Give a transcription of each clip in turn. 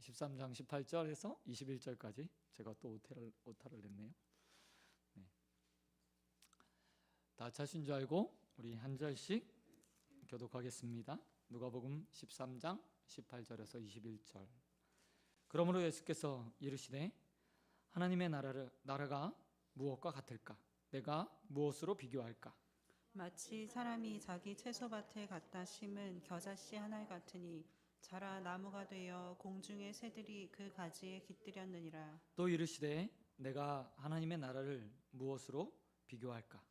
13장 18절에서 21절까지 제가 또 오타를 냈네요. 네. 다 차신 줄 알고 우리 한 절씩 교독하겠습니다. 누가복음 13장 18절에서 21절. 그러므로 예수께서 이르시되 하나님의 나라가 무엇과 같을까? 내가 무엇으로 비교할까? 마치 사람이 자기 채소밭에 갖다 심은 겨자씨 하나 같으니 자라 나무가 되어 공중의 새들이 그 가지에 깃들였느니라. 또 이르시되 내가 하나님의 나라를 무엇으로 비교할까?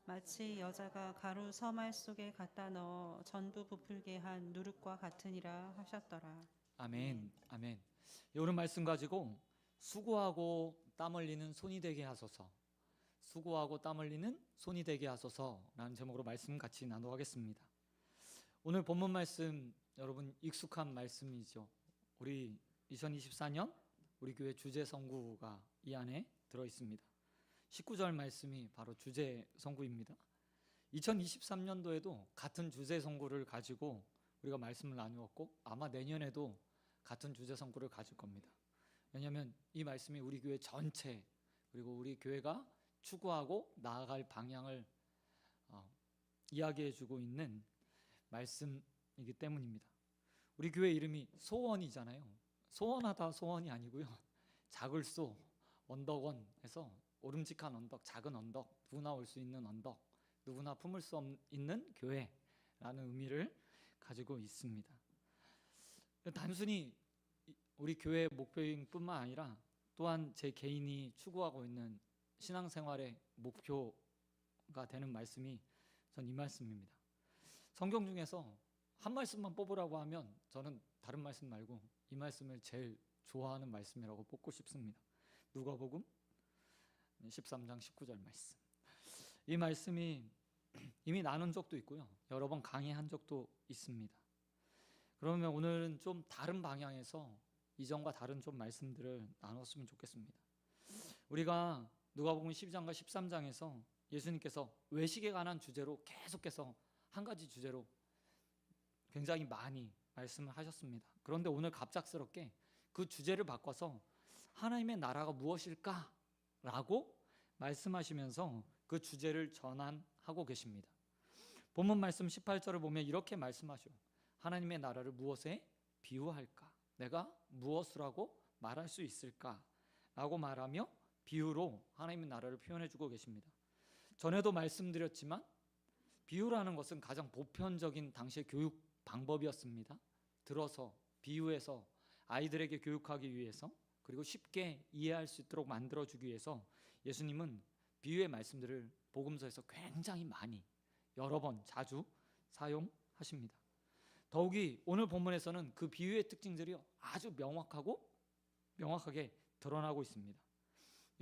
마치 여자가 가루 서말 속에 갖다 넣어 전부 부풀게 한 누룩과 같으니라 하셨더라. 아멘, 아멘. 오늘 말씀 가지고 수고하고 땀 흘리는 손이 되게 하소서, 수고하고 땀 흘리는 손이 되게 하소서라는 제목으로 말씀 같이 나누겠습니다. 오늘 본문 말씀 여러분 익숙한 말씀이죠. 우리 2024년 우리 교회 주제 선구가 이 안에 들어 있습니다. 19절 말씀이 바로 주제 선구입니다. 2023년도에도 같은 주제 선구를 가지고 우리가 말씀을 나누었고 아마 내년에도 같은 주제 선구를 가질 겁니다. 왜냐하면 이 말씀이 우리 교회 전체 그리고 우리 교회가 추구하고 나아갈 방향을 이야기해주고 있는 말씀이기 때문입니다. 우리 교회 이름이 소원이잖아요. 소원하다 소원이 아니고요. 작을 소, 언덕원에서 오름직한 언덕, 작은 언덕, 누구나 올 수 있는 언덕, 누구나 품을 수 있는 교회라는 의미를 가지고 있습니다. 단순히 우리 교회의 목표인 뿐만 아니라 또한 제 개인이 추구하고 있는 신앙생활의 목표가 되는 말씀이 전 이 말씀입니다. 성경 중에서 한 말씀만 뽑으라고 하면 저는 다른 말씀 말고 이 말씀을 제일 좋아하는 말씀이라고 뽑고 싶습니다. 누가복음 13장 19절 말씀. 이 말씀이 이미 나눈 적도 있고요, 여러 번 강의한 적도 있습니다. 그러면 오늘은 좀 다른 방향에서 이전과 다른 좀 말씀들을 나눴으면 좋겠습니다. 우리가 누가복음 12장과 13장에서 예수님께서 외식에 관한 주제로 계속해서 한 가지 주제로 굉장히 많이 말씀을 하셨습니다. 그런데 오늘 갑작스럽게 그 주제를 바꿔서 하나님의 나라가 무엇일까? 라고 말씀하시면서 그 주제를 전환하고 계십니다. 본문 말씀 18절을 보면 이렇게 말씀하셔. 하나님의 나라를 무엇에 비유할까? 내가 무엇이라고 말할 수 있을까? 라고 말하며 비유로 하나님의 나라를 표현해주고 계십니다. 전에도 말씀드렸지만 비유라는 것은 가장 보편적인 당시의 교육 방법이었습니다. 들어서 비유해서 아이들에게 교육하기 위해서, 그리고 쉽게 이해할 수 있도록 만들어주기 위해서 예수님은 비유의 말씀들을 복음서에서 굉장히 많이 여러 번 자주 사용하십니다. 더욱이 오늘 본문에서는 그 비유의 특징들이 아주 명확하게 드러나고 있습니다.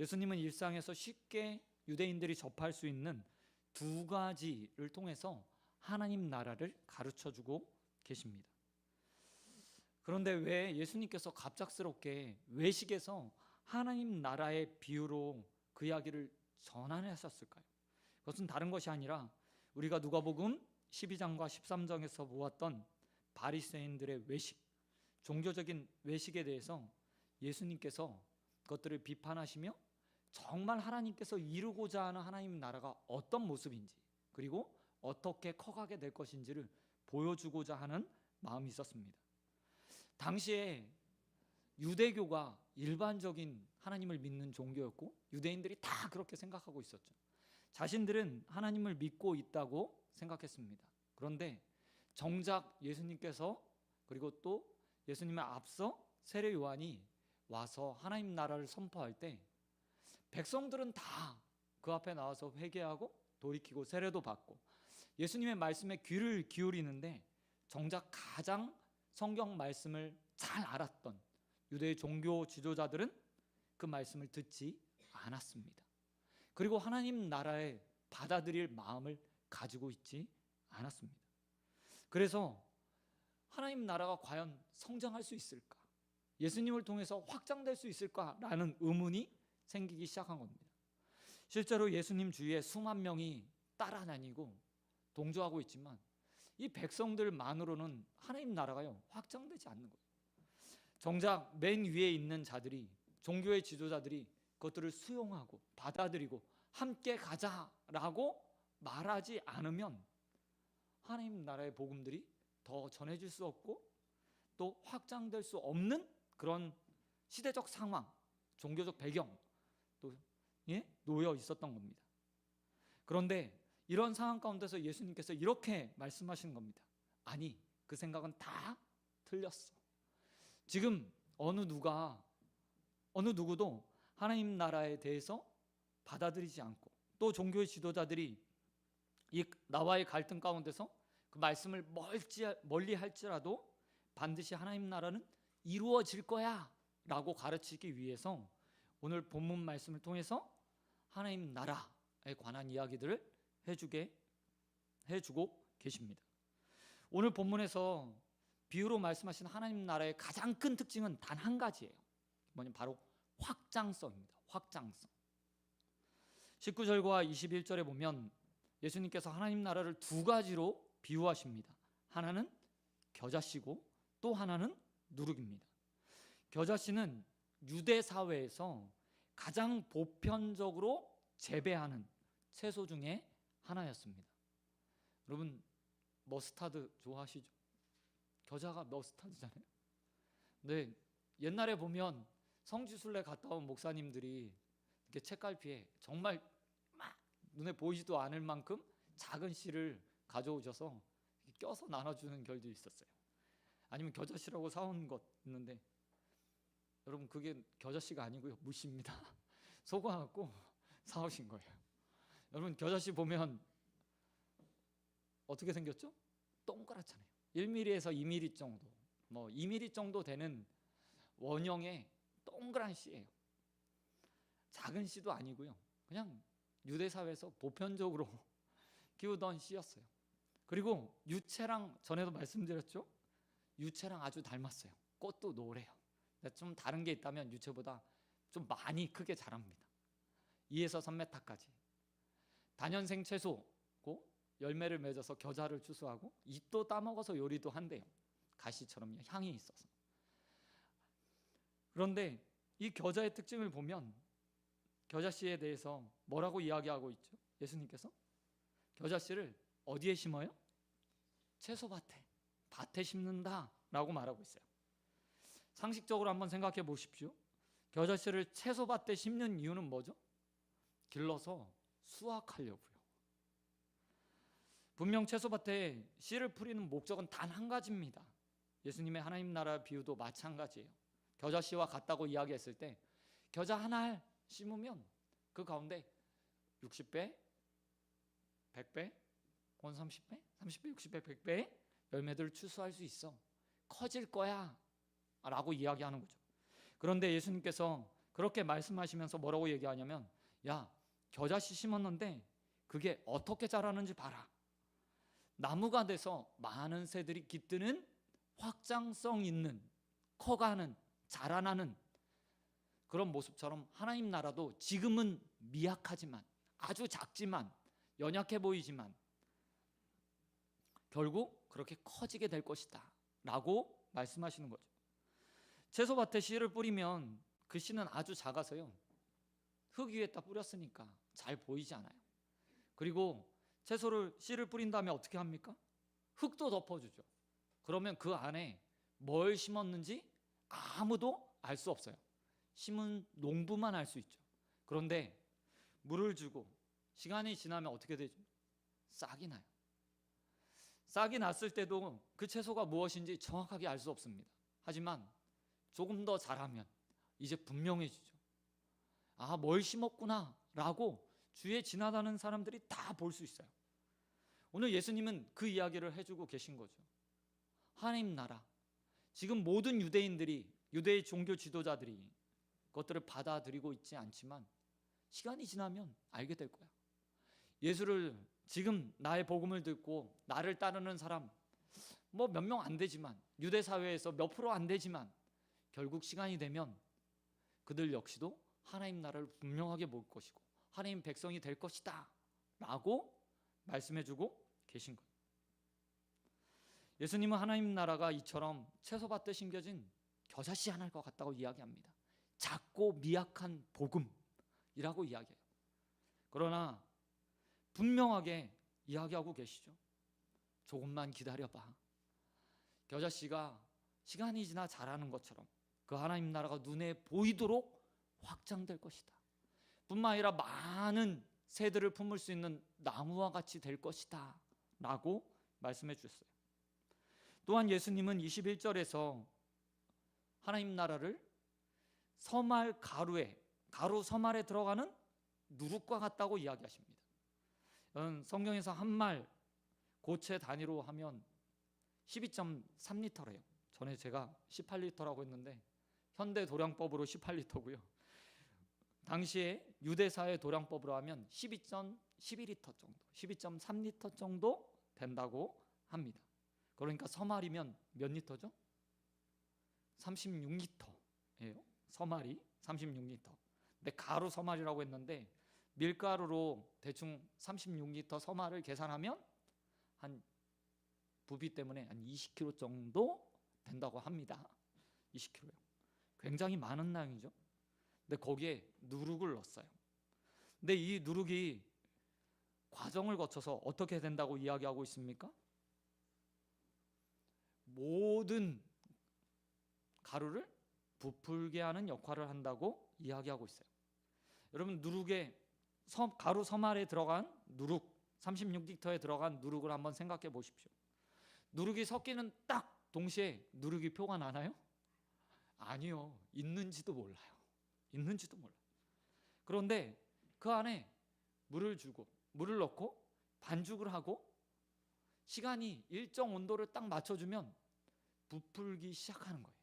예수님은 일상에서 쉽게 유대인들이 접할 수 있는 두 가지를 통해서 하나님 나라를 가르쳐주고 계십니다. 그런데 왜 예수님께서 갑작스럽게 외식에서 하나님 나라의 비유로 그 이야기를 전환하셨을까요? 그것은 다른 것이 아니라 우리가 누가복음 12장과 13장에서 보았던 바리새인들의 외식, 종교적인 외식에 대해서 예수님께서 그것들을 비판하시며 정말 하나님께서 이루고자 하는 하나님 나라가 어떤 모습인지, 그리고 어떻게 커가게 될 것인지를 보여주고자 하는 마음이 있었습니다. 당시에 유대교가 일반적인 하나님을 믿는 종교였고 유대인들이 다 그렇게 생각하고 있었죠. 자신들은 하나님을 믿고 있다고 생각했습니다. 그런데 정작 예수님께서, 그리고 또 예수님의 앞서 세례 요한이 와서 하나님 나라를 선포할 때 백성들은 다 그 앞에 나와서 회개하고 돌이키고 세례도 받고 예수님의 말씀에 귀를 기울이는데 정작 가장 성경 말씀을 잘 알았던 유대의 종교 지도자들은 그 말씀을 듣지 않았습니다. 그리고 하나님 나라에 받아들일 마음을 가지고 있지 않았습니다. 그래서 하나님 나라가 과연 성장할 수 있을까? 예수님을 통해서 확장될 수 있을까라는 의문이 생기기 시작한 겁니다. 실제로 예수님 주위에 수만 명이 따라다니고 동조하고 있지만 이 백성들만으로는 하나님 나라가요 확장되지 않는 거예요. 정작 맨 위에 있는 자들이, 종교의 지도자들이 그것들을 수용하고 받아들이고 함께 가자라고 말하지 않으면 하나님 나라의 복음들이 더 전해질 수 없고 또 확장될 수 없는 그런 시대적 상황, 종교적 배경 또 놓여 있었던 겁니다. 그런데 이런 상황 가운데서 예수님께서 이렇게 말씀하시는 겁니다. 아니, 그 생각은 다 틀렸어. 지금 어느 누구도 하나님 나라에 대해서 받아들이지 않고 또 종교의 지도자들이 이 나와의 갈등 가운데서 그 말씀을 멀리 할지라도 반드시 하나님 나라는 이루어질 거야 라고 가르치기 위해서 오늘 본문 말씀을 통해서 하나님 나라에 관한 이야기들을 해주고 계십니다. 오늘 본문에서 비유로 말씀하신 하나님 나라의 가장 큰 특징은 단 한 가지예요. 뭐냐면 바로 확장성입니다. 확장성. 19절과 21절에 보면 예수님께서 하나님 나라를 두 가지로 비유하십니다. 하나는 겨자씨고 또 하나는 누룩입니다. 겨자씨는 유대 사회에서 가장 보편적으로 재배하는 채소 중에 하나였습니다. 여러분 머스타드 좋아하시죠? 겨자가 머스타드잖아요. 근데 옛날에 보면 성지순례 갔다 온 목사님들이 이렇게 책갈피에 정말 막 눈에 보이지도 않을 만큼 작은 씨를 가져오셔서 껴서 나눠주는 결도 있었어요. 아니면 겨자씨라고 사온 것 있는데 여러분 그게 겨자씨가 아니고요, 무씨입니다. 속아갖고 사오신 거예요. 여러분 겨자씨 보면 어떻게 생겼죠? 동그랗잖아요. 1mm에서 2mm 정도, 2mm 정도 되는 원형의 동그란 씨예요. 작은 씨도 아니고요, 그냥 유대 사회에서 보편적으로 키우던 씨였어요. 그리고 유채랑 전에도 말씀드렸죠? 유채랑 아주 닮았어요. 꽃도 노래요. 좀 다른 게 있다면 유채보다 좀 많이 크게 자랍니다. 2에서 3m까지. 다년생 채소고 열매를 맺어서 겨자를 추수하고 잎도 따먹어서 요리도 한대요. 가시처럼 향이 있어서. 그런데 이 겨자의 특징을 보면 겨자씨에 대해서 뭐라고 이야기하고 있죠? 예수님께서 겨자씨를 어디에 심어요? 채소밭에, 밭에 심는다라고 말하고 있어요. 상식적으로 한번 생각해 보십시오. 겨자씨를 채소밭에 심는 이유는 뭐죠? 길러서 수확하려고요. 분명 채소밭에 씨를 뿌리는 목적은 단 한 가지입니다. 예수님의 하나님 나라 비유도 마찬가지예요. 겨자씨와 같다고 이야기했을 때 겨자 하나 심으면 그 가운데 60배, 100배, 30배, 30배, 60배, 100배의 열매들을 추수할 수 있어. 커질 거야 라고 이야기하는 거죠. 그런데 예수님께서 그렇게 말씀하시면서 뭐라고 얘기하냐면, 야, 겨자씨 심었는데 그게 어떻게 자라는지 봐라. 나무가 돼서 많은 새들이 깃드는 확장성 있는, 커가는, 자라나는 그런 모습처럼 하나님 나라도 지금은 미약하지만, 아주 작지만, 연약해 보이지만 결국 그렇게 커지게 될 것이다 라고 말씀하시는 거죠. 채소밭에 씨를 뿌리면 그 씨는 아주 작아서요, 흙 위에다 뿌렸으니까 잘 보이지 않아요. 그리고 씨를 뿌린 다음에 어떻게 합니까? 흙도 덮어주죠. 그러면 그 안에 뭘 심었는지 아무도 알 수 없어요. 심은 농부만 알 수 있죠. 그런데 물을 주고 시간이 지나면 어떻게 되죠? 싹이 나요. 싹이 났을 때도 그 채소가 무엇인지 정확하게 알 수 없습니다. 하지만 조금 더 자라면 이제 분명해지죠. 아, 뭘 심었구나 라고 주위에 지나가는 사람들이 다 볼 수 있어요. 오늘 예수님은 그 이야기를 해주고 계신 거죠. 하나님 나라, 지금 모든 유대인들이, 유대의 종교 지도자들이 그것들을 받아들이고 있지 않지만 시간이 지나면 알게 될 거야. 예수를 지금 나의 복음을 듣고 나를 따르는 사람 몇 명 안 되지만, 유대 사회에서 몇 프로 안 되지만 결국 시간이 되면 그들 역시도 하나님 나라를 분명하게 볼 것이고 하나님 백성이 될 것이다 라고 말씀해주고 계신 거예요. 예수님은 하나님 나라가 이처럼 채소밭에 심겨진 겨자씨 하나일 것 같다고 이야기합니다. 작고 미약한 복음이라고 이야기해요. 그러나 분명하게 이야기하고 계시죠. 조금만 기다려봐. 겨자씨가 시간이 지나 자라는 것처럼 그 하나님 나라가 눈에 보이도록 확장될 것이다. 뿐만 아니라 많은 새들을 품을 수 있는 나무와 같이 될 것이다 라고 말씀해 주셨어요. 또한 예수님은 21절에서 하나님 나라를 서말 가루 서말에 들어가는 누룩과 같다고 이야기하십니다. 성경에서 한 말 고체 단위로 하면 12.3리터래요. 전에 제가 18리터라고 했는데 현대 도량법으로 18리터고요. 당시에 유대사의 도량법으로 하면 12.12리터 정도, 12.3리터 정도 된다고 합니다. 그러니까 서말이면 몇 리터죠? 36리터예요. 서말이 36리터. 근데 가루 서말이라고 했는데 밀가루로 대충 36리터 서말을 계산하면 한 부피 때문에 한 20kg 정도 된다고 합니다. 20kg요. 굉장히 많은 양이죠. 근데 거기에 누룩을 넣었어요. 근데 이 누룩이 과정을 거쳐서 어떻게 된다고 이야기하고 있습니까? 모든 가루를 부풀게 하는 역할을 한다고 이야기하고 있어요. 여러분, 누룩에 가루 서말에 들어간 누룩, 36리터에 들어간 누룩을 한번 생각해 보십시오. 누룩이 섞이는 딱 동시에 누룩이 표가 나나요? 아니요. 있는지도 몰라요. 있는지도 몰라요. 그런데 그 안에 물을 넣고 반죽을 하고 시간이 일정 온도를 딱 맞춰주면 부풀기 시작하는 거예요.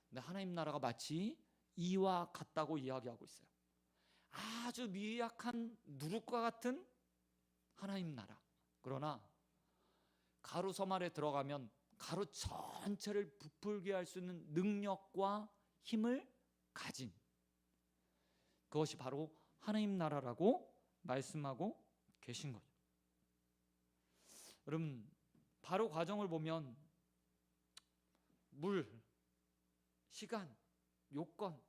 근데 하나님 나라가 마치 이와 같다고 이야기하고 있어요. 아주 미약한 누룩과 같은 하나님 나라. 그러나 가루 서말에 들어가면 가루 전체를 부풀게 할 수 있는 능력과 힘을 가진, 그것이 바로 하나님 나라라고 말씀하고 계신 거죠. 여러분, 바로 과정을 보면 물, 시간, 요건,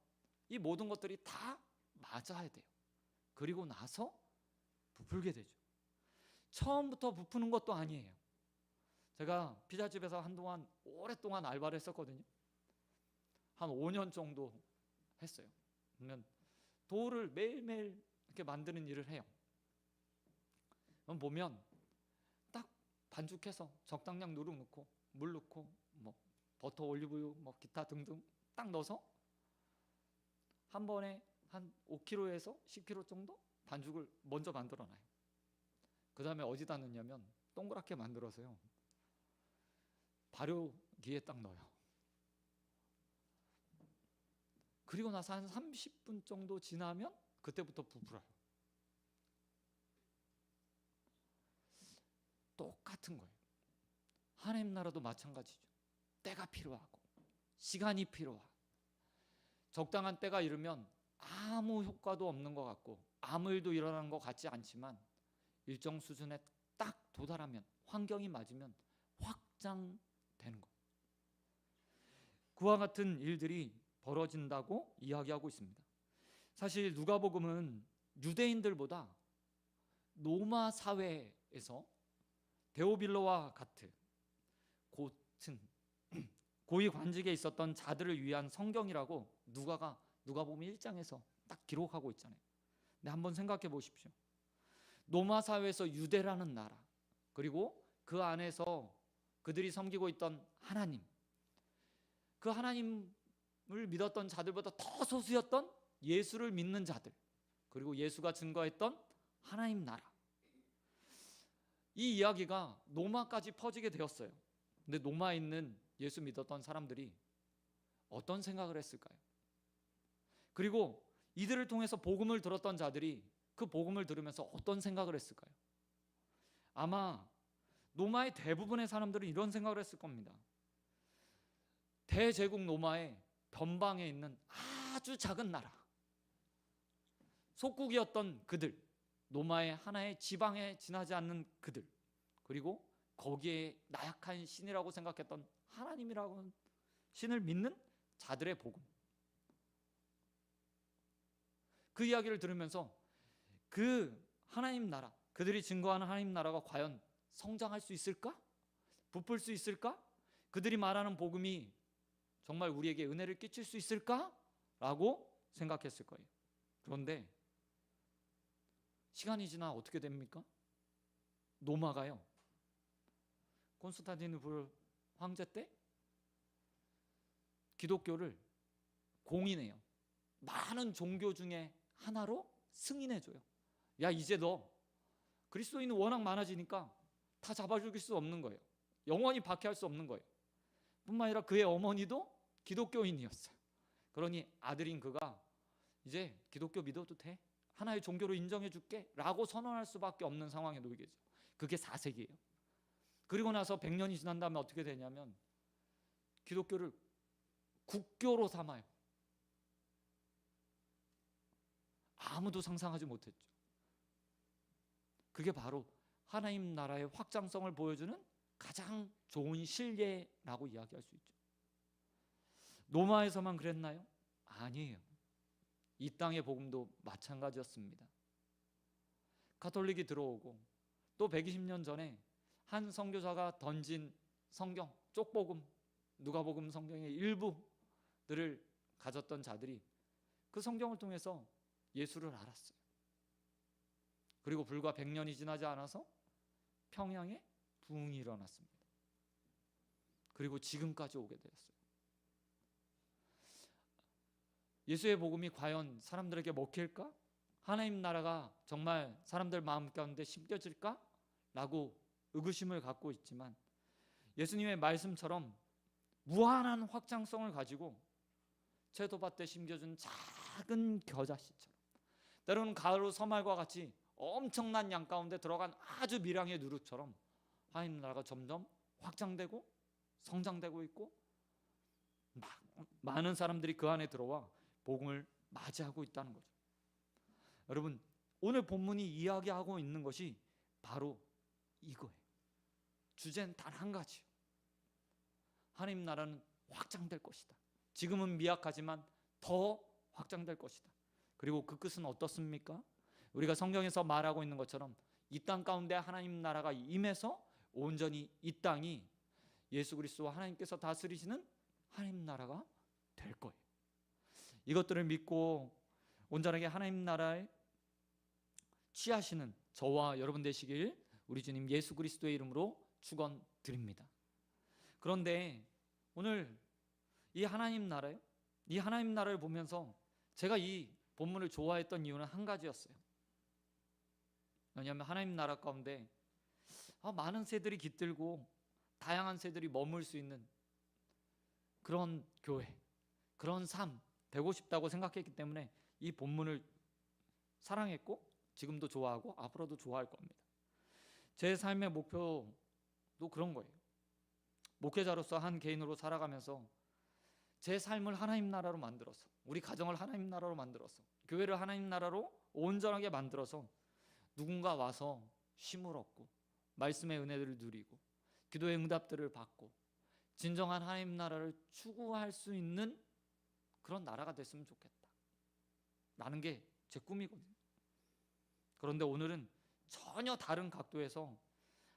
이 모든 것들이 다 맞아야 돼요. 그리고 나서 부풀게 되죠. 처음부터 부푸는 것도 아니에요. 제가 피자집에서 한동안 오랫동안 알바를 했었거든요. 한 5년 정도 했어요. 그러면 도우를 매일매일 이렇게 만드는 일을 해요. 그럼 보면 딱 반죽해서 적당량 누룩 넣고 물 넣고 뭐 버터, 올리브유, 뭐 기타 등등 딱 넣어서 한 번에 한 5kg에서 10kg 정도 반죽을 먼저 만들어놔요. 그 다음에 어디다 넣냐면 동그랗게 만들어서요, 발효기에 딱 넣어요. 그리고 나서 한 30분 정도 지나면 그때부터 부풀어요. 똑같은 거예요. 하나님 나라도 마찬가지죠. 때가 필요하고 시간이 필요하고 적당한 때가 이르면 아무 효과도 없는 것 같고 아무 일도 일어나는 것 같지 않지만 일정 수준에 딱 도달하면, 환경이 맞으면 확장되는 거예요. 그와 같은 일들이 벌어진다고 이야기하고 있습니다. 사실 누가복음은 유대인들보다 로마 사회에서 데오빌로와 같은 고위 관직에 있었던 자들을 위한 성경이라고 누가복음 1장에서 딱 기록하고 있잖아요. 근데 한번 생각해 보십시오. 로마 사회에서 유대라는 나라, 그리고 그 안에서 그들이 섬기고 있던 하나님, 그 하나님을 믿었던 자들보다 더 소수였던 예수를 믿는 자들, 그리고 예수가 증거했던 하나님 나라, 이 이야기가 로마까지 퍼지게 되었어요. 근데 로마에 있는 예수 믿었던 사람들이 어떤 생각을 했을까요? 그리고 이들을 통해서 복음을 들었던 자들이 그 복음을 들으면서 어떤 생각을 했을까요? 아마 로마의 대부분의 사람들은 이런 생각을 했을 겁니다. 대제국 로마의 변방에 있는 아주 작은 나라, 속국이었던 그들, 로마의 하나의 지방에 지나지 않는 그들, 그리고 거기에 나약한 신이라고 생각했던 하나님이라고는 신을 믿는 자들의 복음. 그 이야기를 들으면서 그 하나님 나라, 그들이 증거하는 하나님 나라가 과연 성장할 수 있을까? 부풀 수 있을까? 그들이 말하는 복음이 정말 우리에게 은혜를 끼칠 수 있을까? 라고 생각했을 거예요. 그런데 시간이 지나 어떻게 됩니까? 노마가요, 콘스탄티누플 황제 때 기독교를 공인해요. 많은 종교 중에 하나로 승인해줘요. 야, 이제 너 그리스도인은 워낙 많아지니까 다 잡아 죽일 수 없는 거예요. 영원히 박해할 수 없는 거예요. 뿐만 아니라 그의 어머니도 기독교인이었어요. 그러니 아들인 그가 이제 기독교 믿어도 돼, 하나의 종교로 인정해 줄게 라고 선언할 수밖에 없는 상황에 놓이게 되죠. 그게 4세기예요. 그리고 나서 100년이 지난 다음에 어떻게 되냐면 기독교를 국교로 삼아요. 아무도 상상하지 못했죠. 그게 바로 하나님 나라의 확장성을 보여주는 가장 좋은 실례라고 이야기할 수 있죠. 로마에서만 그랬나요? 아니에요. 이 땅의 복음도 마찬가지였습니다. 가톨릭이 들어오고 또 120년 전에 한 선교사가 던진 성경, 쪽복음, 누가복음 성경의 일부들을 가졌던 자들이 그 성경을 통해서 예수를 알았어요. 그리고 불과 100년이 지나지 않아서 평양에 부흥이 일어났습니다. 그리고 지금까지 오게 되었어요. 예수의 복음이 과연 사람들에게 먹힐까? 하나님 나라가 정말 사람들 마음 가운데 심겨질까? 라고 의구심을 갖고 있지만 예수님의 말씀처럼 무한한 확장성을 가지고 채도밭에 심겨준 작은 겨자씨처럼, 때로는 가루 서말과 같이 엄청난 양 가운데 들어간 아주 밀양의 누룩처럼 하나님 나라가 점점 확장되고 성장되고 있고 많은 사람들이 그 안에 들어와 복음을 맞이하고 있다는 거죠. 여러분, 오늘 본문이 이야기하고 있는 것이 바로 이거예요. 주제는 단 한 가지요. 하나님 나라는 확장될 것이다. 지금은 미약하지만 더 확장될 것이다. 그리고 그 끝은 어떻습니까? 우리가 성경에서 말하고 있는 것처럼 이 땅 가운데 하나님 나라가 임해서 온전히 이 땅이 예수 그리스도와 하나님께서 다스리시는 하나님 나라가 될 거예요. 이것들을 믿고 온전하게 하나님 나라에 취하시는 저와 여러분 되시길 우리 주님 예수 그리스도의 이름으로 축원드립니다. 그런데 오늘 이 하나님 나라요, 이 하나님 나라를 보면서 제가 이 본문을 좋아했던 이유는 한 가지였어요. 왜냐하면 하나님 나라 가운데 많은 새들이 깃들고 다양한 새들이 머물 수 있는 그런 교회, 그런 삶 되고 싶다고 생각했기 때문에 이 본문을 사랑했고 지금도 좋아하고 앞으로도 좋아할 겁니다. 제 삶의 목표도 그런 거예요. 목회자로서 한 개인으로 살아가면서 제 삶을 하나님 나라로 만들어서, 우리 가정을 하나님 나라로 만들어서, 교회를 하나님 나라로 온전하게 만들어서 누군가 와서 쉼을 얻고 말씀의 은혜들을 누리고 기도의 응답들을 받고 진정한 하나님 나라를 추구할 수 있는 그런 나라가 됐으면 좋겠다 라는 게 제 꿈이거든요. 그런데 오늘은 전혀 다른 각도에서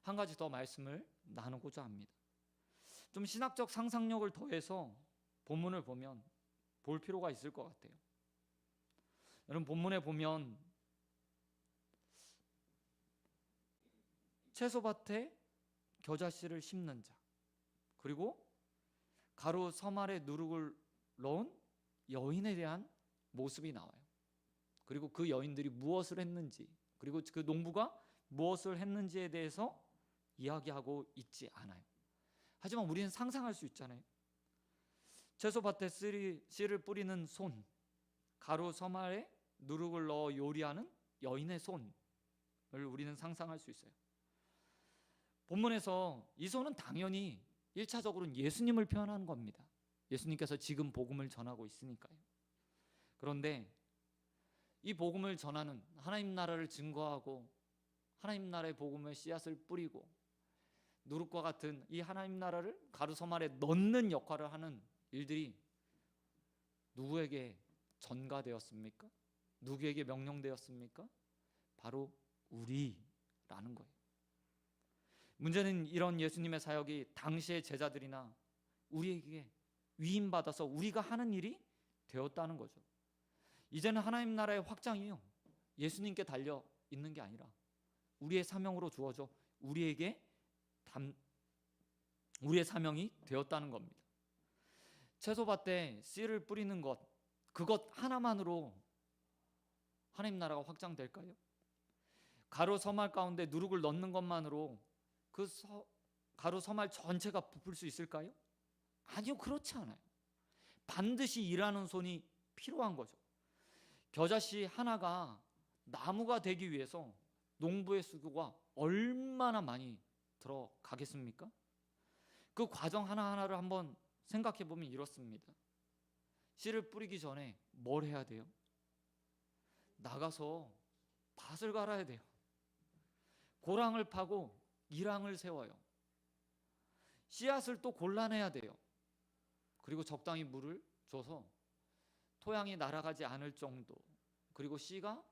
한 가지 더 말씀을 나누고자 합니다. 좀 신학적 상상력을 더해서 본문을 보면 볼 필요가 있을 것 같아요. 여러분, 본문에 보면 채소밭에 겨자씨를 심는 자, 그리고 가루 서말에 누룩을 넣은 여인에 대한 모습이 나와요. 그리고 그 여인들이 무엇을 했는지, 그리고 그 농부가 무엇을 했는지에 대해서 이야기하고 있지 않아요. 하지만 우리는 상상할 수 있잖아요. 채소밭에 씨를 뿌리는 손, 가루 서말에 누룩을 넣어 요리하는 여인의 손을 우리는 상상할 수 있어요. 본문에서 이 손은 당연히 1차적으로는 예수님을 표현하는 겁니다. 예수님께서 지금 복음을 전하고 있으니까요. 그런데 이 복음을 전하는, 하나님 나라를 증거하고 하나님 나라의 복음의 씨앗을 뿌리고 누룩과 같은 이 하나님 나라를 가루 서말에 넣는 역할을 하는 일들이 누구에게 전가되었습니까? 누구에게 명령되었습니까? 바로 우리라는 거예요. 문제는 이런 예수님의 사역이 당시의 제자들이나 우리에게 위임받아서 우리가 하는 일이 되었다는 거죠. 이제는 하나님 나라의 확장이요, 예수님께 달려 있는 게 아니라 우리의 사명으로 주어져 우리의 사명이 되었다는 겁니다. 채소밭에 씨를 뿌리는 것, 그것 하나만으로 하나님 나라가 확장될까요? 가루 서말 가운데 누룩을 넣는 것만으로 그 가루 서말 전체가 부풀 수 있을까요? 아니요, 그렇지 않아요. 반드시 일하는 손이 필요한 거죠. 겨자씨 하나가 나무가 되기 위해서 농부의 수고가 얼마나 많이 들어가겠습니까? 그 과정 하나하나를 한번 생각해 보면 이렇습니다. 씨를 뿌리기 전에 뭘 해야 돼요? 나가서 밭을 갈아야 돼요. 고랑을 파고 이랑을 세워요. 씨앗을 또 골라내야 돼요. 그리고 적당히 물을 줘서 토양이 날아가지 않을 정도, 그리고 씨가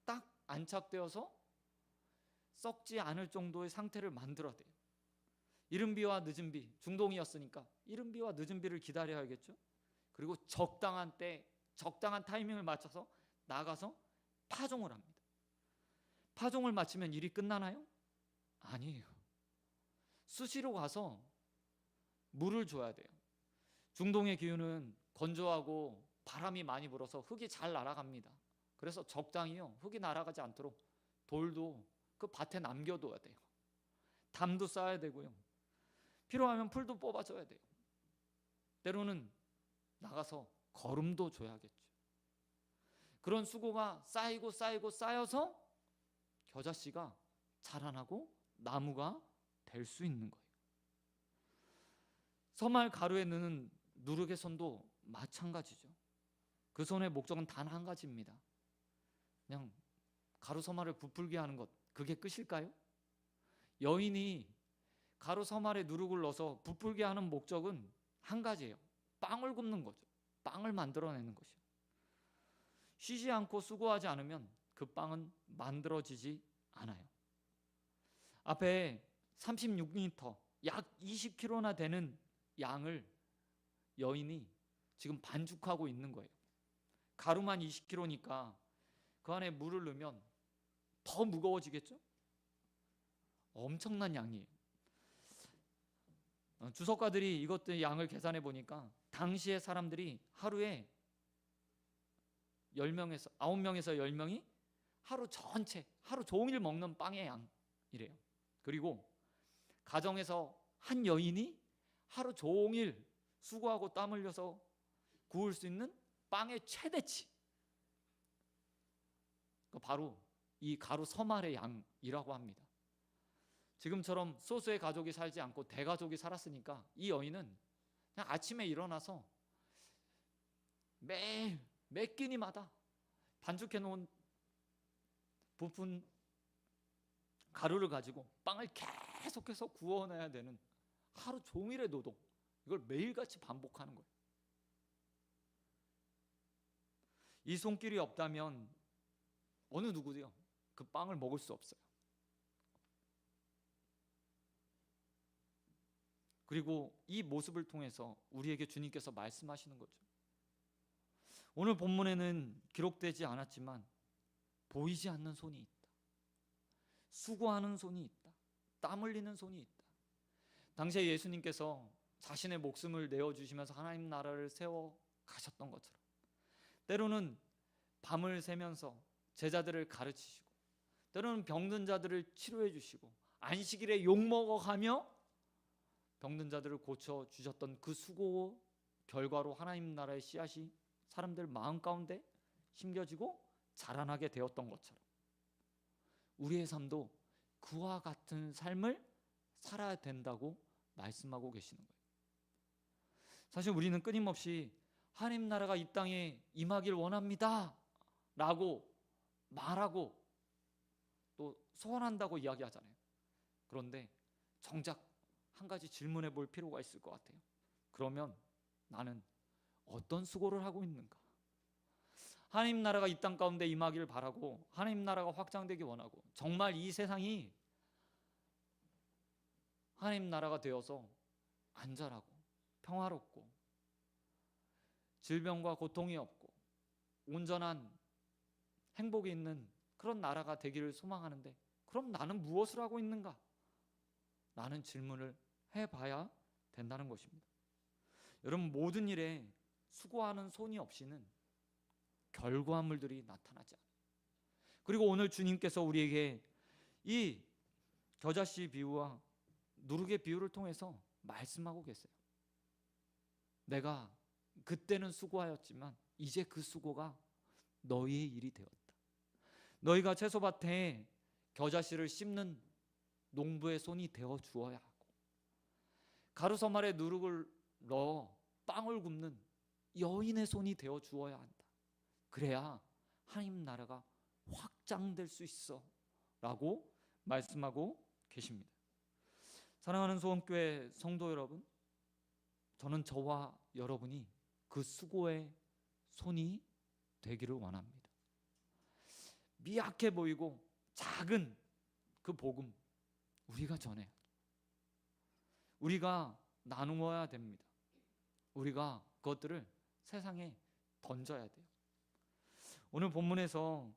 딱 안착되어서 썩지 않을 정도의 상태를 만들어야 돼요. 이른 비와 늦은 비, 중동이었으니까 이른 비와 늦은 비를 기다려야겠죠. 그리고 적당한 때, 적당한 타이밍을 맞춰서 나가서 파종을 합니다. 파종을 마치면 일이 끝나나요? 아니에요. 수시로 가서 물을 줘야 돼요. 중동의 기후는 건조하고 바람이 많이 불어서 흙이 잘 날아갑니다. 그래서 적당히요, 흙이 날아가지 않도록 돌도 그 밭에 남겨둬야 돼요. 담도 쌓아야 되고요, 필요하면 풀도 뽑아줘야 돼요. 때로는 나가서 거름도 줘야겠죠. 그런 수고가 쌓여서 겨자씨가 자라나고 나무가 될 수 있는 거예요. 서말 가루에 넣는 누룩의 손도 마찬가지죠. 그 손의 목적은 단 한 가지입니다. 그냥 가루 서말을 부풀게 하는 것, 그게 끝일까요? 여인이 가루 서말에 누룩을 넣어서 부풀게 하는 목적은 한 가지예요. 빵을 굽는 거죠. 빵을 만들어내는 것이요. 쉬지 않고 수고하지 않으면 그 빵은 만들어지지 않아요. 앞에 36리터, 약 20kg나 되는 양을 여인이 지금 반죽하고 있는 거예요. 가루만 20kg니까 그 안에 물을 넣으면 더 무거워지겠죠? 엄청난 양이에요. 주석가들이 이것들 양을 계산해 보니까 당시의 사람들이 하루에 10명에서 9명에서 10명이 하루 전체, 하루 종일 먹는 빵의 양이래요. 그리고 가정에서 한 여인이 하루 종일 수고하고 땀 흘려서 구울 수 있는 빵의 최대치, 바로 이 가루 서말의 양이라고 합니다. 지금처럼 소수의 가족이 살지 않고 대가족이 살았으니까 이 여인은 그냥 아침에 일어나서 매일 몇 끼니마다 반죽해 놓은 부푼 가루를 가지고 빵을 계속해서 구워내야 되는 하루 종일의 노동, 이걸 매일같이 반복하는 거예요. 이 손길이 없다면 어느 누구도요, 그 빵을 먹을 수 없어요. 그리고 이 모습을 통해서 우리에게 주님께서 말씀하시는 거죠. 오늘 본문에는 기록되지 않았지만 보이지 않는 손이 있다. 수고하는 손이 있다. 땀 흘리는 손이 있다. 당시에 예수님께서 자신의 목숨을 내어주시면서 하나님 나라를 세워 가셨던 것처럼 때로는 밤을 새면서 제자들을 가르치시고, 때로는 병든 자들을 치료해 주시고, 안식일에 욕먹어가며 병든 자들을 고쳐주셨던 그 수고 결과로 하나님 나라의 씨앗이 사람들 마음 가운데 심겨지고 자라나게 되었던 것처럼 우리의 삶도 그와 같은 삶을 살아야 된다고 말씀하고 계시는 거예요. 사실 우리는 끊임없이 하나님 나라가 이 땅에 임하길 원합니다 라고 말하고 또 소원한다고 이야기하잖아요. 그런데 정작 한 가지 질문해 볼 필요가 있을 것 같아요. 그러면 나는 어떤 수고를 하고 있는가? 하나님 나라가 이 땅 가운데 임하기를 바라고 하나님 나라가 확장되기 원하고 정말 이 세상이 하나님 나라가 되어서 안전하고 평화롭고 질병과 고통이 없고 온전한 행복이 있는 그런 나라가 되기를 소망하는데, 그럼 나는 무엇을 하고 있는가? 라는 질문을 해봐야 된다는 것입니다. 여러분, 모든 일에 수고하는 손이 없이는 결과물들이 나타나지 않아요. 그리고 오늘 주님께서 우리에게 이 겨자씨 비유와 누룩의 비유를 통해서 말씀하고 계세요. 내가 그때는 수고하였지만 이제 그 수고가 너희의 일이 되었다. 너희가 채소밭에 겨자씨를 씹는 농부의 손이 되어 주어야 하고, 가루서말에 누룩을 넣어 빵을 굽는 여인의 손이 되어 주어야 한다. 그래야 하나님 나라가 확장될 수 있어 라고 말씀하고 계십니다. 사랑하는 소원교회 성도 여러분, 저는 저와 여러분이 그 수고의 손이 되기를 원합니다. 미약해 보이고 작은 그 복음, 우리가 전해야 돼요. 우리가 나누어야 됩니다. 우리가 그것들을 세상에 던져야 돼요. 오늘 본문에서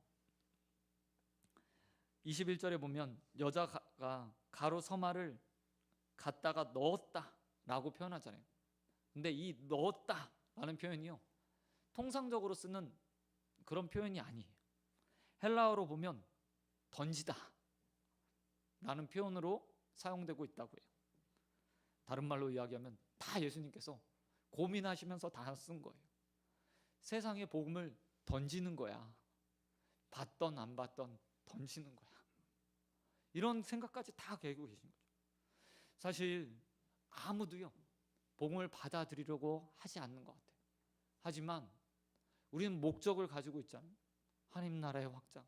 21절에 보면 여자가 가루 서말을 갖다가 넣었다 라고 표현하잖아요. 근데 이 넣었다 라는 표현이요, 통상적으로 쓰는 그런 표현이 아니에요. 헬라어로 보면 던지다 라는 표현으로 사용되고 있다고 해요. 다른 말로 이야기하면 다 예수님께서 고민하시면서 다 쓴 거예요. 세상에 복음을 던지는 거야. 받던 안 받던 던지는 거야. 이런 생각까지 다 개고 계신 거죠. 사실 아무도요 복음을 받아들이려고 하지 않는 것 같아요. 하지만 우리는 목적을 가지고 있잖아요. 하나님 나라의 확장,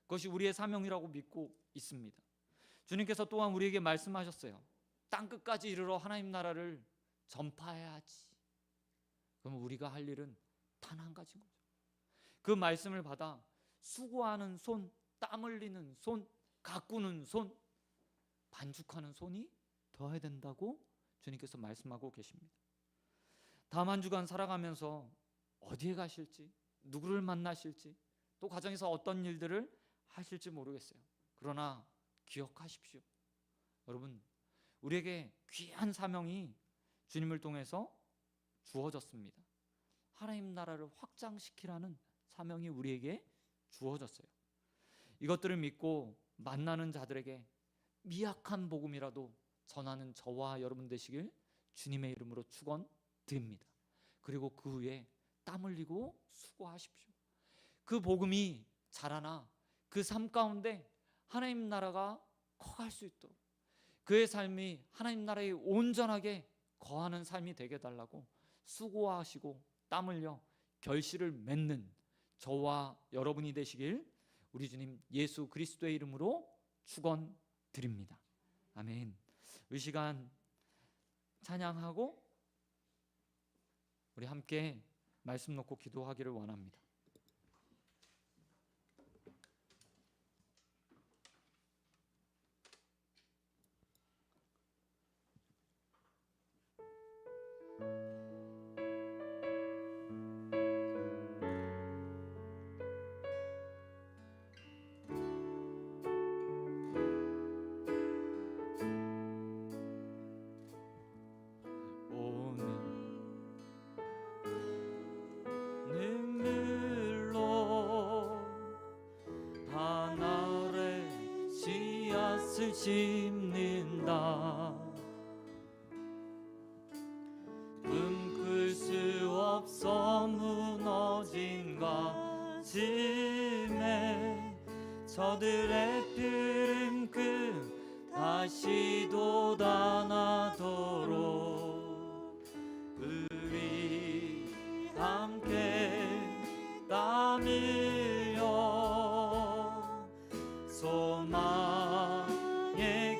그것이 우리의 사명이라고 믿고 있습니다. 주님께서 또한 우리에게 말씀하셨어요. 땅 끝까지 이르러 하나님 나라를 전파해야지. 그럼 우리가 할 일은 단 한 가지인 거죠. 그 말씀을 받아 수고하는 손, 땀 흘리는 손, 가꾸는 손, 반죽하는 손이 되어야 된다고 주님께서 말씀하고 계십니다. 다음 한 주간 살아가면서 어디에 가실지, 누구를 만나실지, 또 가정에서 어떤 일들을 하실지 모르겠어요. 그러나 기억하십시오. 여러분, 우리에게 귀한 사명이 주님을 통해서 주어졌습니다. 하나님 나라를 확장시키라는 사명이 우리에게 주어졌어요. 이것들을 믿고 만나는 자들에게 미약한 복음이라도 전하는 저와 여러분 되시길 주님의 이름으로 축원드립니다. 그리고 그 후에 땀 흘리고 수고하십시오. 그 복음이 자라나 그 삶 가운데 하나님 나라가 커갈 수 있도록, 그의 삶이 하나님 나라에 온전하게 거하는 삶이 되게 해달라고 수고하시고 땀 흘려 결실을 맺는 저와 여러분이 되시길 우리 주님 예수 그리스도의 이름으로 축원드립니다. 아멘. 이 시간 찬양하고 우리 함께 말씀 놓고 기도하기를 원합니다. 심는다. 꿈꿀 수 없어 무너진 가슴에 저들의 푸른 금 다시 돋아나도록 우리 함께 땀 흘려 소망의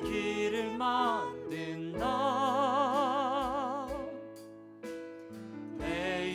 길을 만든다. 내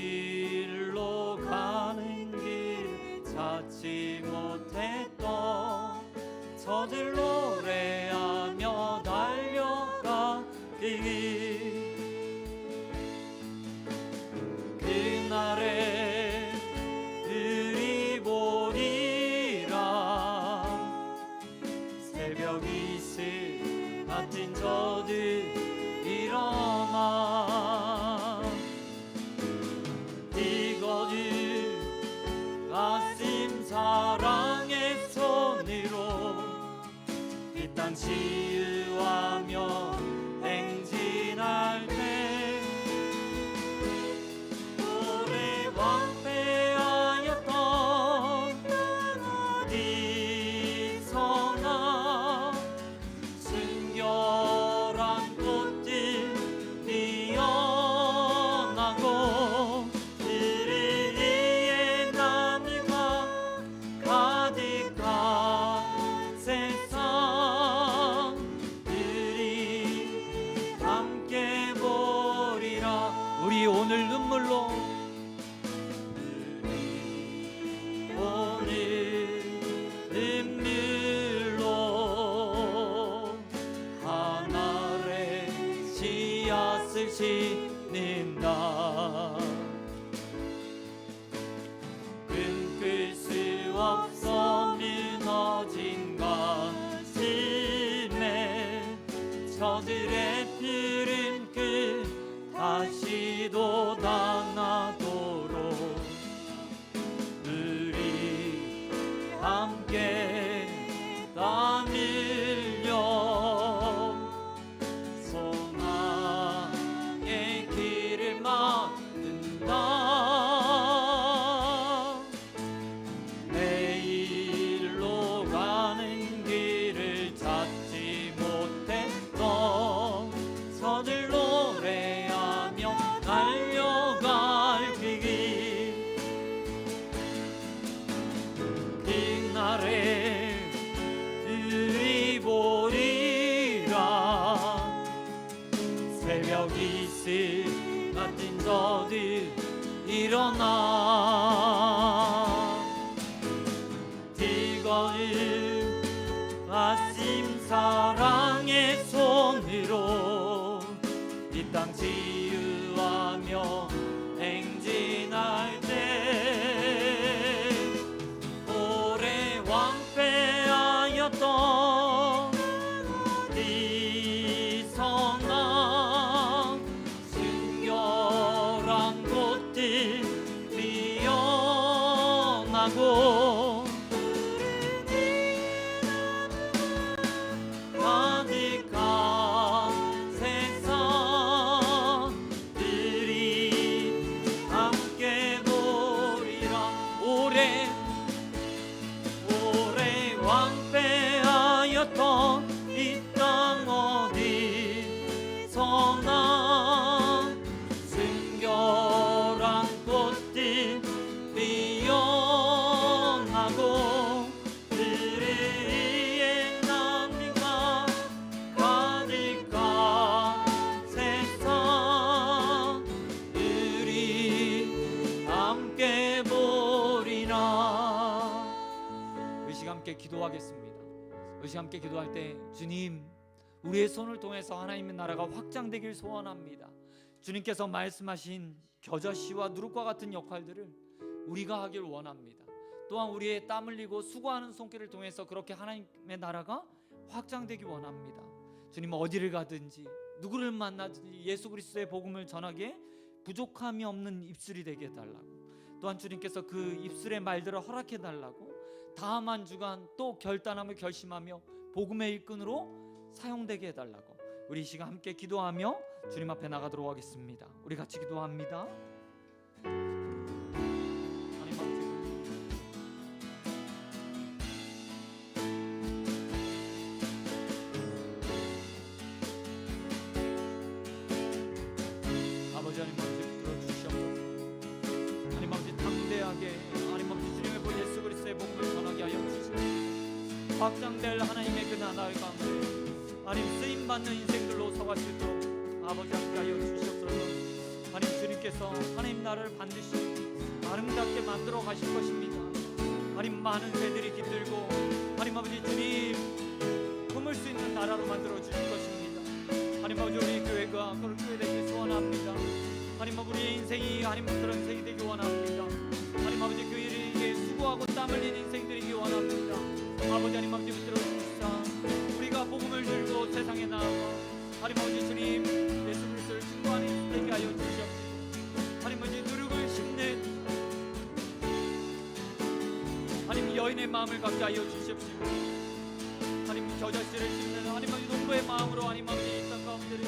땅 치유하며 행진할 때 오래 왕패하였던 어디서나 순결한 꽃들 피어나고 그를 위해 나무가 가득한 세상 우리 함께 보리라. 우리 오늘 눈물로 하늘의 씨앗을 심는다. 끊길 수 없어 무너진 가슴에 저들의 푸른 끝 다시 돋아나도록 우리 함께 땀 흘려 소망의 길을 만든다. 내일로 가는 길을 찾지 못했던 저들 노래하며 달려갈 그 길 그날에 우리 보리라. 새벽 이슬 같은 저들 일어나 뜨거운 아심 사랑의 손으로 이 땅 치유하며 행진할 때 오래 왕패하였던 어디서나 순결한 꽃들 피어나고 가득한 세상 우리 함께 보리라. 오래 왕패하였던 이 땅 어디서나 순결한 꽃들 피어나고 그를 위해 나무가 가득한 세상 우리 함께 보리라. 우리 시간 함께 기도하겠습니다. 우리 시간 함께 기도할 때 주님, 우리의 손을 통해서 하나님의 나라가 확장되길 소원합니다. 주님께서 말씀하신 겨자씨와 누룩과 같은 역할들을 우리가 하길 원합니다. 또한 우리의 땀 흘리고 수고하는 손길을 통해서 그렇게 하나님의 나라가 확장되기 원합니다. 주님, 어디를 가든지 누구를 만나든지 예수 그리스도의 복음을 전하기에 부족함이 없는 입술이 되게 해달라고, 또한 주님께서 그 입술의 말들을 허락해 달라고, 다음 한 주간 또 결단하며 결심하며 복음의 일꾼으로 사용되게 해달라고 우리 이 시간 함께 기도하며 주님 앞에 나가도록 하겠습니다. 우리 같이 기도합니다. 하나님 아버지, 하나님 아버지 들어주시옵소서. 하나님 아버지 담대하게 하나님 아버지 주님의 보 예수 그리스도의 복음을 전하게 하여 주시옵소서. 확장될 하나님의 그 나라의 가운데 하나님 쓰임받는 인생들로 서갈 수 있도록 아버지 함께하여 주시옵소서. 하나님, 주님께서 하나님 나라를 반드시 아름답게 만들어 가실 것입니다. 하나님, 많은 새들이 깃들고 하나님 아버지 주님 품을 수 있는 나라로 만들어 주실 것입니다. 하나님 아버지, 우리 교회가 그런 교회 되길 소원합니다. 하나님 아버지, 우리의 인생이 하나님 그런 인생이 되길 원합니다. 하나님 아버지, 교회를 위해 수고하고 땀 흘린 인생들이 되길 원합니다. 아버지, 하나님 아버지 붙들어 주시사 우리가 복음을 들고 세상에 나아가 하나님 아버지 주님 예수 그리스도를 증거하는 이 되게 하여 주시옵소서. 하나님 아버지, 누룩을 심는 하나님 여인의 마음을 갖게 하여 주시옵소서. 하나님, 겨자씨를 심는 하나님 아버지 농부의 마음으로 하나님 아버지 이 땅 가운데를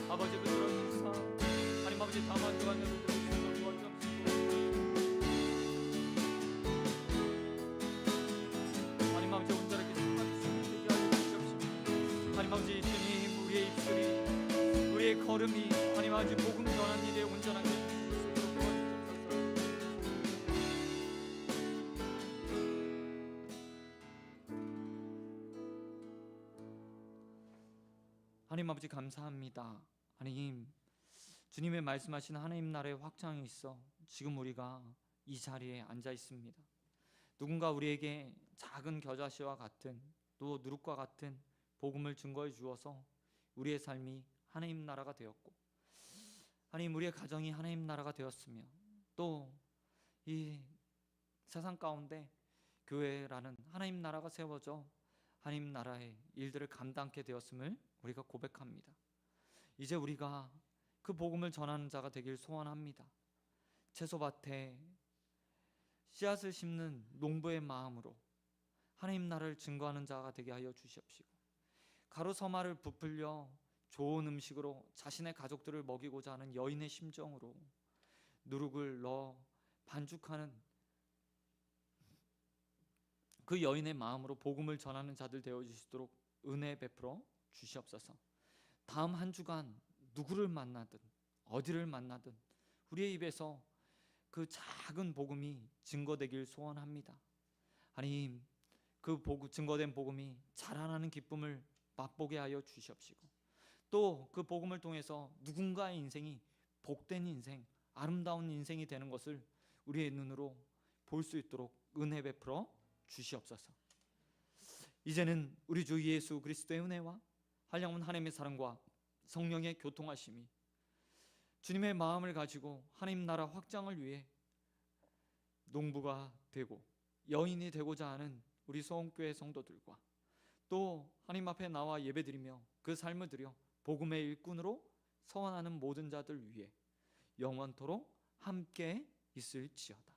아버지 그들을 인사 하나님 아버지 다만 주간 여러분들을 주셔서 도와주옵시고 하나님 아버지 온전하게 승리하게 되게 하여 주시옵시고 하나님 아버지 주님 우리의 입술이 우리의 걸음이 하나님 아버지 복음 전하는 일에 온전하게 쓰도록 도와주옵소서. 하나님 아버지 감사합니다. 하나님 주님의 말씀하신 하나님 나라의 확장에 있어 지금 우리가 이 자리에 앉아 있습니다. 누군가 우리에게 작은 겨자씨와 같은 또 누룩과 같은 복음을 증거해 주어서 우리의 삶이 하나님 나라가 되었고 하나님 우리의 가정이 하나님 나라가 되었으며 또 이 세상 가운데 교회라는 하나님 나라가 세워져 하나님 나라의 일들을 감당하게 되었음을 우리가 고백합니다. 이제 우리가 그 복음을 전하는 자가 되길 소원합니다. 채소밭에 씨앗을 심는 농부의 마음으로 하나님 나라를 증거하는 자가 되게 하여 주시옵시고 가로서마를 부풀려 좋은 음식으로 자신의 가족들을 먹이고자 하는 여인의 심정으로 누룩을 넣어 반죽하는 그 여인의 마음으로 복음을 전하는 자들 되어 주시도록 은혜 베풀어 주시옵소서. 다음 한 주간 누구를 만나든 어디를 만나든 우리의 입에서 그 작은 복음이 증거되길 소원합니다. 하나님 그 증거된 복음이 자라나는 기쁨을 맛보게 하여 주시옵시고 또 그 복음을 통해서 누군가의 인생이 복된 인생, 아름다운 인생이 되는 것을 우리의 눈으로 볼 수 있도록 은혜 베풀어 주시옵소서. 이제는 우리 주 예수 그리스도의 은혜와 한량한 하나님의 사랑과 성령의 교통하심이 주님의 마음을 가지고 하나님 나라 확장을 위해 농부가 되고 여인이 되고자 하는 우리 소원교회 성도들과 또 하나님 앞에 나와 예배드리며 그 삶을 드려 복음의 일꾼으로 서원하는 모든 자들 위해 영원토록 함께 있을지어다.